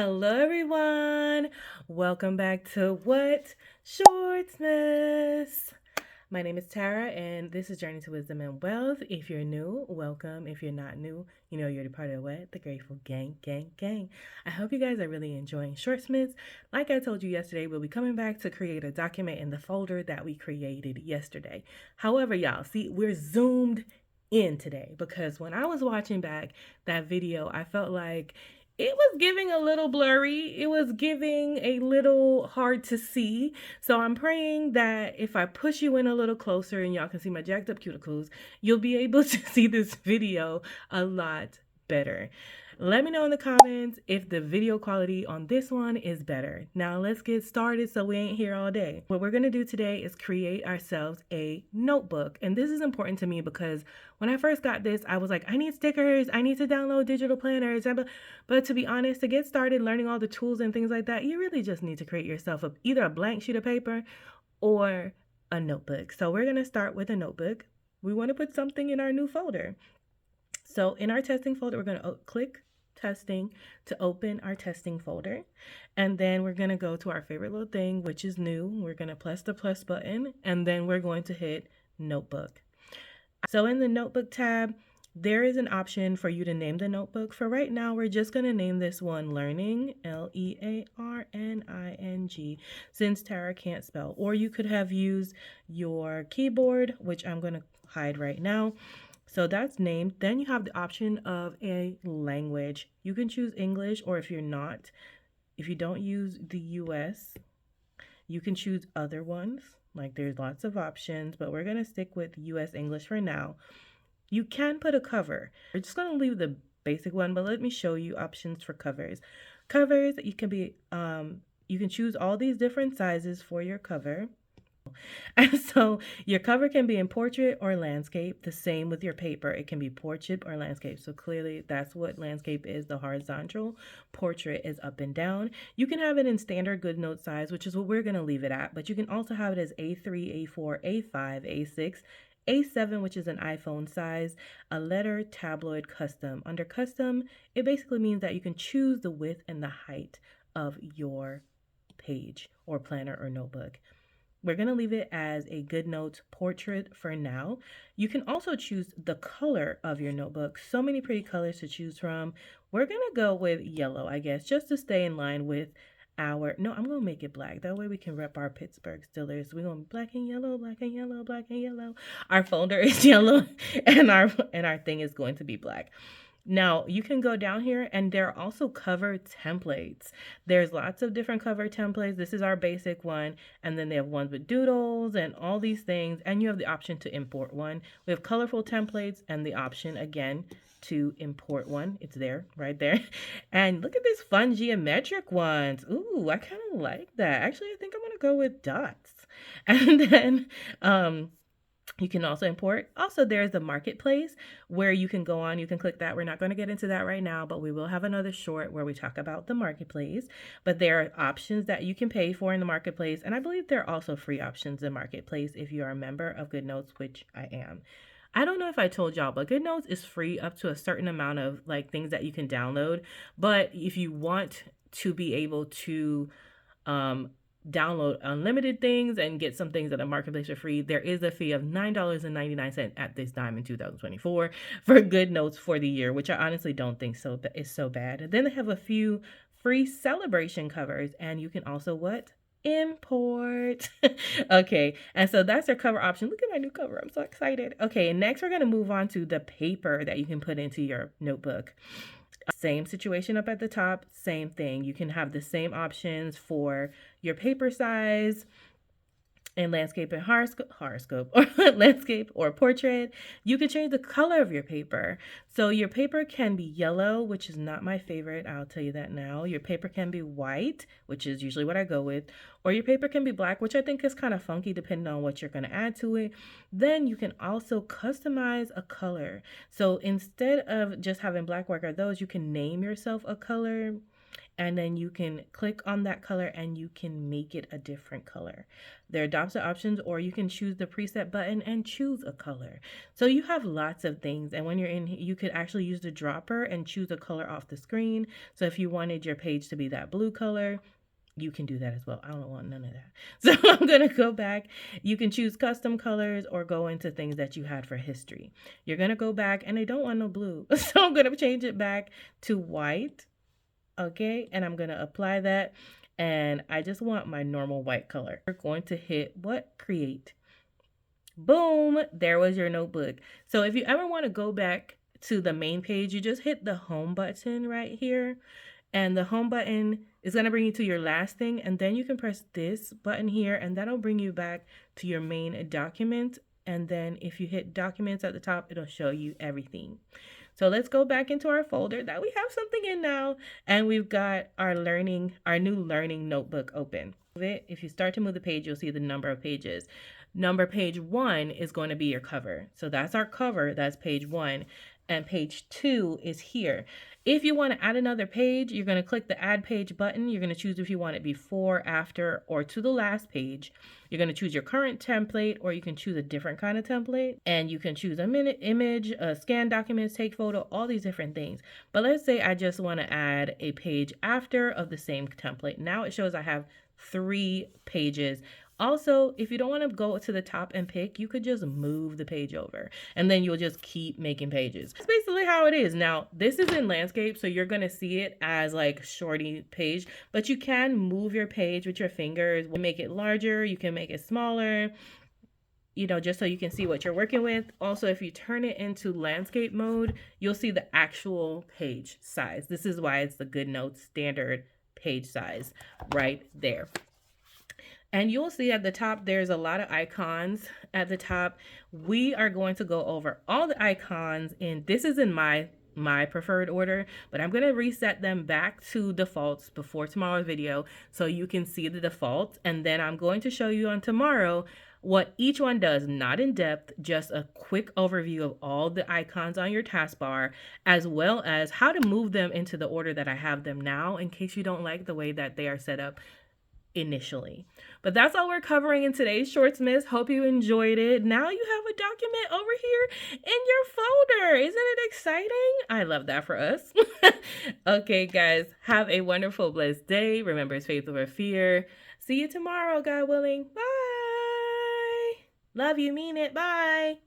Hello, everyone. Welcome back to What? Shortsmas. My name is Tara, and this is Journey to Wisdom and Wealth. If you're new, welcome. If you're not new, you know you're the part of what? The Grateful Gang, Gang, Gang. I hope you guys are really enjoying Shortsmas. Like I told you yesterday, we'll be coming back to create a document in the folder that we created yesterday. However, y'all, see, we're zoomed in today because when I was watching back that video, I felt like it was giving a little blurry. It was giving a little hard to see. So I'm praying that if I push you in a little closer and y'all can see my jacked up cuticles, you'll be able to see this video a lot better. Let me know in the comments if the video quality on this one is better. Now let's get started so we ain't here all day. What we're gonna do today is create ourselves a notebook. And this is important to me because when I first got this, I was like, I need stickers, I need to download digital planners. But to be honest, to get started learning all the tools and things like that, you really just need to create yourself either a blank sheet of paper or a notebook. So we're gonna start with a notebook. We wanna put something in our new folder. So in our testing folder, we're gonna click testing to open our testing folder. And then we're going to go to our favorite little thing, which is new. We're going to press the plus button, and then we're going to hit notebook. So in the notebook tab, there is an option for you to name the notebook. For right now, we're just going to name this one Learning, Learning, since Tara can't spell. Or you could have used your keyboard, which I'm going to hide right now. So that's named. Then you have the option of a language. You can choose English, or if you don't use the US, you can choose other ones. Like there's lots of options, but we're going to stick with US English for now. You can put a cover. We're just going to leave the basic one, but let me show you options for covers. Covers, you can choose all these different sizes for your cover. And so your cover can be in portrait or landscape. The same with your paper. It can be portrait or landscape. So clearly that's what landscape is, the horizontal. Portrait is up and down. You can have it in standard Goodnotes size, which is what we're going to leave it at. But you can also have it as A3, A4, A5, A6, A7, which is an iPhone size, a letter, tabloid, custom. Under custom, it basically means that you can choose the width and the height of your page or planner or notebook. We're going to leave it as a Goodnotes portrait for now. You can also choose the color of your notebook. So many pretty colors to choose from. We're going to go with yellow, I guess, just to stay in line with I'm going to make it black. That way we can rep our Pittsburgh Steelers. We're going black and yellow, black and yellow, black and yellow. Our folder is yellow and our thing is going to be black. Now, you can go down here and there are also cover templates. There's lots of different cover templates. This is our basic one. And then they have ones with doodles and all these things. And you have the option to import one. We have colorful templates and the option, again, to import one. It's there, right there. And look at these fun geometric ones. Ooh, I kind of like that. Actually, I think I'm going to go with dots. And then, you can also import. Also, there's the marketplace where you can go on. You can click that. We're not going to get into that right now, but we will have another short where we talk about the marketplace. But there are options that you can pay for in the marketplace. And I believe there are also free options in marketplace if you are a member of Goodnotes, which I am. I don't know if I told y'all, but Goodnotes is free up to a certain amount of things that you can download. But if you want to be able to download unlimited things and get some things at the marketplace for free, there is a fee of $9.99 at this time in 2024 for Goodnotes for the year, which I honestly don't think is so bad. And then they have a few free celebration covers, and you can also import. Okay, and so that's their cover option. Look at my new cover. I'm so excited. Okay, and next we're going to move on to the paper that you can put into your notebook. Same situation up at the top, same thing. You can have the same options for your paper size and landscape and horoscope or landscape or portrait. You can change the color of your paper. So your paper can be yellow, which is not my favorite. I'll tell you that now. Your paper can be white, which is usually what I go with, or your paper can be black, which I think is kind of funky depending on what you're going to add to it. Then you can also customize a color. So instead of just having black, white, or those, you can name yourself a color. and then you can click on that color and you can make it a different color. There are adopted options, or you can choose the preset button and choose a color. So you have lots of things, and when you're in, you could actually use the dropper and choose a color off the screen. So if you wanted your page to be that blue color, you can do that as well. I don't want none of that. So I'm going to go back. You can choose custom colors or go into things that you had for history. You're going to go back, and I don't want no blue. So I'm going to change it back to white. Okay, and I'm going to apply that, and I just want my normal white color. We're going to hit what? Create. Boom, there was your notebook. So if you ever want to go back to the main page, you just hit the home button right here, and the home button is going to bring you to your last thing, and then you can press this button here, and that'll bring you back to your main document. And then if you hit documents at the top, it'll show you everything. So let's go back into our folder that we have something in now, and we've got our new learning notebook open. If you start to move the page, you'll see the number of pages. Number page 1 is going to be your cover. So that's our cover, that's page 1, and page 2 is here. If you want to add another page, you're going to click the add page button. You're going to choose if you want it before, after, or to the last page. You're going to choose your current template, or you can choose a different kind of template, and you can choose a image, scan documents, take photo, all these different things. But let's say I just want to add a page after of the same template. Now it shows I have 3 pages. Also, if you don't want to go to the top and pick, you could just move the page over, and then you'll just keep making pages. That's basically how it is. Now, this is in landscape, so you're going to see it as like shorty page, but you can move your page with your fingers. You can make it larger, you can make it smaller, you know, just so you can see what you're working with. Also, if you turn it into landscape mode, you'll see the actual page size. This is why it's the Goodnotes standard page size right there. And you'll see at the top, there's a lot of icons at the top. We are going to go over all the icons, and this is in my preferred order, but I'm going to reset them back to defaults before tomorrow's video so you can see the defaults. And then I'm going to show you on tomorrow what each one does, not in depth, just a quick overview of all the icons on your taskbar, as well as how to move them into the order that I have them now, in case you don't like the way that they are set up initially. But that's all we're covering in today's Shortsmas. Hope you enjoyed it. Now you have a document over here in your folder. Isn't it exciting? I love that for us. Okay, guys, have a wonderful, blessed day. Remember, it's faith over fear. See you tomorrow, God willing. Bye. Love you, mean it. Bye.